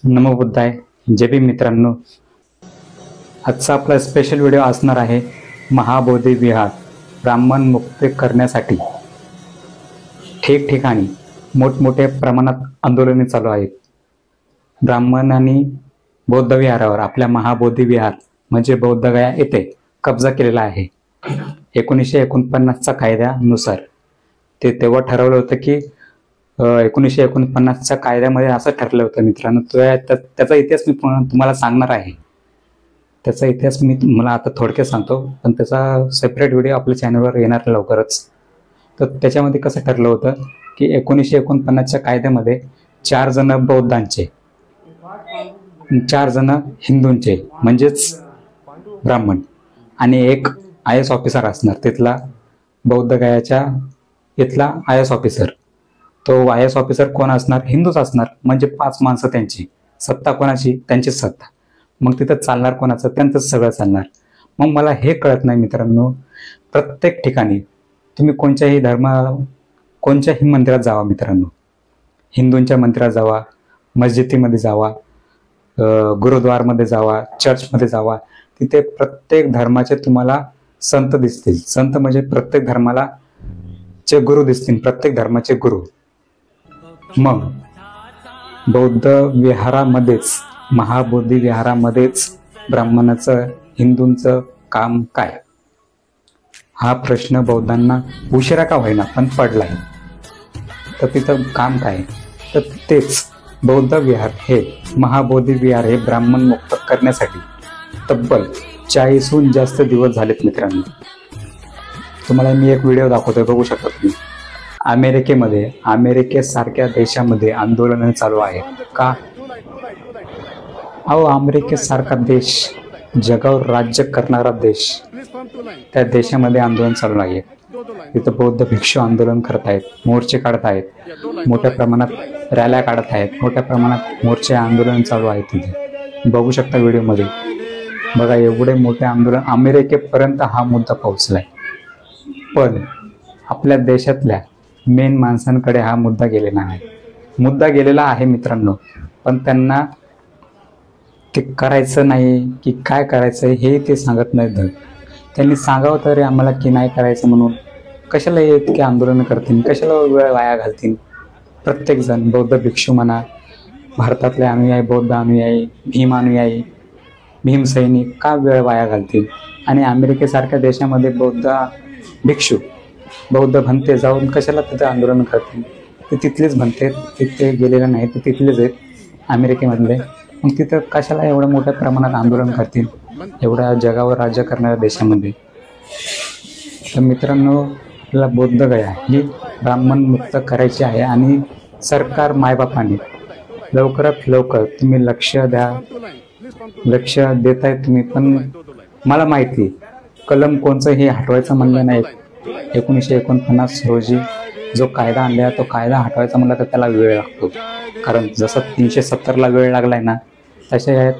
नमो बुद्धाय. जय भीम मित्रांनो. आजचा आपला स्पेशल व्हिडिओ असणार आहे महाबोधी विहार ब्राह्मण मुक्त करण्यासाठी ठिकठिकाणी मोठमोठ्या प्रमाणात आंदोलने चालू आहेत. ब्राह्मणांनी बौद्ध विहारावर आपल्या महाबोधी विहार म्हणजे बौद्धगया येथे कब्जा केलेला आहे. 1949च्या कायद्यानुसार ते तेव्हा ठरवलं होतं की 1949च्या कायद्यामध्ये असं ठरलं होतं मित्रांनो. त्याचा इतिहास मी तुम्हाला सांगणार आहे. त्याचा इतिहास मी तुम्हाला आता थोडक्यात सांगतो, पण त्याचा सेपरेट व्हिडिओ आपल्या चॅनलवर येणार लवकरच. तर त्याच्यामध्ये कसं ठरलं होतं की 1949च्या कायद्यामध्ये 4 जण बौद्धांचे, 4 जण हिंदूंचे म्हणजेच ब्राह्मण आणि एक IAS ऑफिसर असणार, तिथला बौद्धगयाच्या इथला IAS ऑफिसर. तो IAS ऑफिसर कोण असणार? हिंदूच असणार. म्हणजे 5 माणसं त्यांची. सत्ता कोणाची? त्यांचीच सत्ता. मग तिथं चालणार कोणाचं? त्यांचंच सगळं चालणार. मग मला हे कळत नाही मित्रांनो, प्रत्येक ठिकाणी तुम्ही कोणत्याही मंदिरात जावा मित्रांनो, हिंदूंच्या मंदिरात जावा, मस्जिदीमध्ये जावा, गुरुद्वारमध्ये जावा, चर्चमध्ये जावा, तिथे प्रत्येक धर्माचे तुम्हाला संत दिसतील. संत म्हणजे प्रत्येक धर्माला चे गुरु दिसतील, प्रत्येक धर्माचे गुरु. मग बौद्ध विहारामध्येच, महाबोधी विहारामध्येच ब्राह्मणाचं, हिंदूंचं काम काय? हा प्रश्न बौद्धांना उशिरा का होईना पण पडलाय. तर तिथं काम काय? तर तेच बौद्ध विहार हे, महाबोधी विहार हे ब्राह्मण मुक्त करण्यासाठी तब्बल 40हून जास्त दिवस झालेत मित्रांनो. तुम्हाला मी एक व्हिडिओ दाखवतोय, बघू शकता तुम्ही. अमेरिकेसारख्या देशामध्ये आंदोलन चालू आहे का? अहो, अमेरिकेसारखा देश, जगावर राज्य करणारा देश, त्या देशामध्ये आंदोलन चालू आहे. तिथं बौद्ध भिक्षू आंदोलन करत आहेत, मोर्चे काढत आहेत, मोठ्या प्रमाणात रॅल्या काढत आहेत, मोठ्या प्रमाणात मोर्चे आंदोलन चालू आहे. तिथे बघू शकता व्हिडिओमध्ये. बघा, एवढे मोठे आंदोलन अमेरिकेपर्यंत हा मुद्दा पोहोचलाय. पण आपल्या देशातल्या मेन माणसांकडे हा मुद्दा गेलेला नाही. मुद्दा गेलेला आहे मित्रांनो, पण त्यांना ते करायचं नाही की काय करायचं हे ते सांगत नाहीत. त्यांनी सांगावं तरी आम्हाला की नाही करायचं म्हणून. कशाला इतके आंदोलन करतील, कशाला वेळ वाया घालतील. प्रत्येकजण, बौद्ध भिक्षू म्हणा, भारतातले अनुयायी, बौद्ध अनुयायी, भीम अनुयायी, भीम सैनिक का वेळ वाया घालतील. आणि अमेरिकेसारख्या देशामध्ये बौद्ध भिक्षू, बौद्ध भंते जाऊन कशाला तिथे आंदोलन करतील. ते तिथलेच भंते, तिथे गेलेले नाही, ते तिथलेच आहेत अमेरिकेमधले. मग तिथं कशाला एवढ्या मोठ्या प्रमाणात आंदोलन करतील, एवढ्या जगावर राज्य करणाऱ्या देशामध्ये. तर मित्रांनो, आपल्याला बौद्धगया ही ब्राह्मण मुक्त करायची आहे. आणि सरकार, मायबापाने लवकरात लवकर तुम्ही लक्ष देताय तुम्ही. पण मला माहिती, कलम कोणचं हे हटवायचं म्हणलं नाही. 1949 रोजी जो कायदा आणला, तो कायदा हटवायचा म्हणलं तर त्याला वेळ लागतो. कारण जसं 370ला वेळ लागलाय ना, तशा या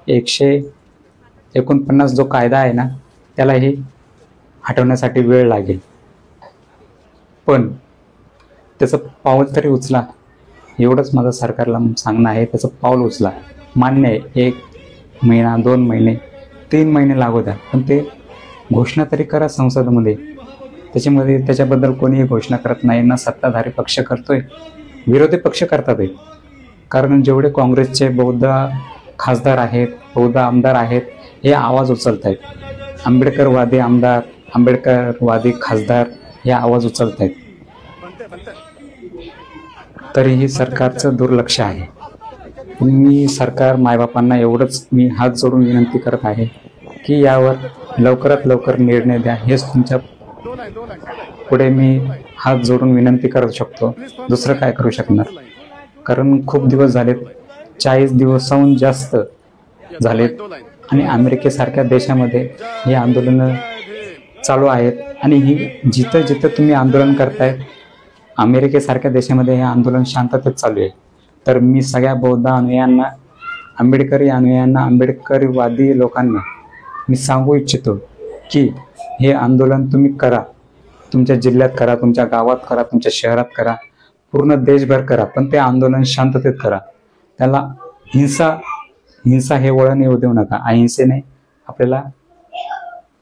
149 जो कायदा आहे ना, त्यालाही हटवण्यासाठी वेळ लागेल. पण त्याचं पाऊल तरी उचला, एवढंच माझं सरकारला सांगणं आहे. त्याचं पाऊल उचला. मान्य आहे, 1 महिना, 2 महिने, 3 महिने लागू द्या, पण ते घोषणा तरी करा संसदेमध्ये. त्याच्याबद्दल कोणीही घोषणा करत नाही. ना सत्ताधारी पक्ष करतोय, विरोधी पक्ष करतात. कारण जेवढे काँग्रेसचे बौद्ध खासदार आहेत, बौद्ध आमदार आहेत, हे आवाज उचलत आहेत. आंबेडकरवादी आमदार, आंबेडकरवादी खासदार हे आवाज उचलत आहेत. तरीही सरकारचं दुर्लक्ष आहे. मी सरकार, मायबापांना एवढंच मी हात जोडून विनंती करत आहे की यावर लवकरात लवकर निर्णय द्या. हेच तुमच्या पुढे मी हात जोडून विनंती करू शकतो. दुसरं काय करू शकणार? कारण खूप दिवस झालेत, 40 दिवसाहून जास्त झालेत. आणि अमेरिकेसारख्या देशामध्ये हे आंदोलनं चालू आहेत. आणि ही जिथं जिथं तुम्ही आंदोलन करताय, अमेरिकेसारख्या देशामध्ये हे आंदोलन शांततेत चालू आहे. तर मी सगळ्या बौद्ध अनुयायांना, आंबेडकरी अनुयायांना, आंबेडकरीवादी लोकांना मी सांगू इच्छितो की हे आंदोलन तुम्ही करा. तुमच्या जिल्ह्यात करा, तुमच्या गावात करा, तुमच्या शहरात करा, पूर्ण देशभर करा, पण ते आंदोलन शांततेत करा. त्याला हिंसा हे वळण येऊ देऊ नका. अहिंसेने आपल्याला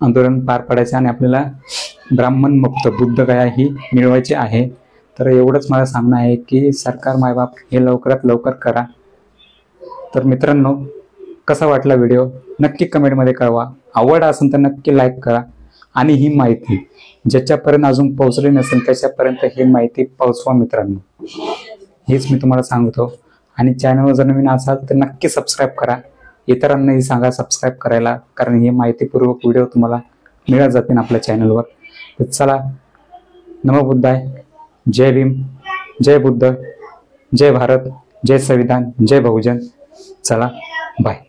आंदोलन पार पाडायचे आणि आपल्याला ब्राह्मण मुक्त बुद्ध गया ही मिळवायची आहे. तर एवढंच मला सांगणं आहे की सरकार मायबाप हे लवकरात लवकर करा. तर मित्रांनो, कसा वाटला व्हिडिओ नक्की कमेंटमध्ये कळवा. आवड असेल तर नक्की लाईक करा आणि ही माहिती ज्याच्यापर्यंत अजून पोहोचली नसेल त्याच्यापर्यंत ही माहिती पोहोचवा मित्रांनो. हेच मी तुम्हाला सांगतो. आणि चॅनलवर जर नवीन असाल तर नक्की सबस्क्राईब करा. इतरांनाही सांगा सबस्क्राईब करायला, कारण ही माहितीपूर्वक व्हिडिओ तुम्हाला मिळत जातील आपल्या चॅनलवर. तर चला, नमो बुद्धाय. जय भीम, जय बुद्ध, जय भारत, जय संविधान, जय बहुजन. चला, बाय.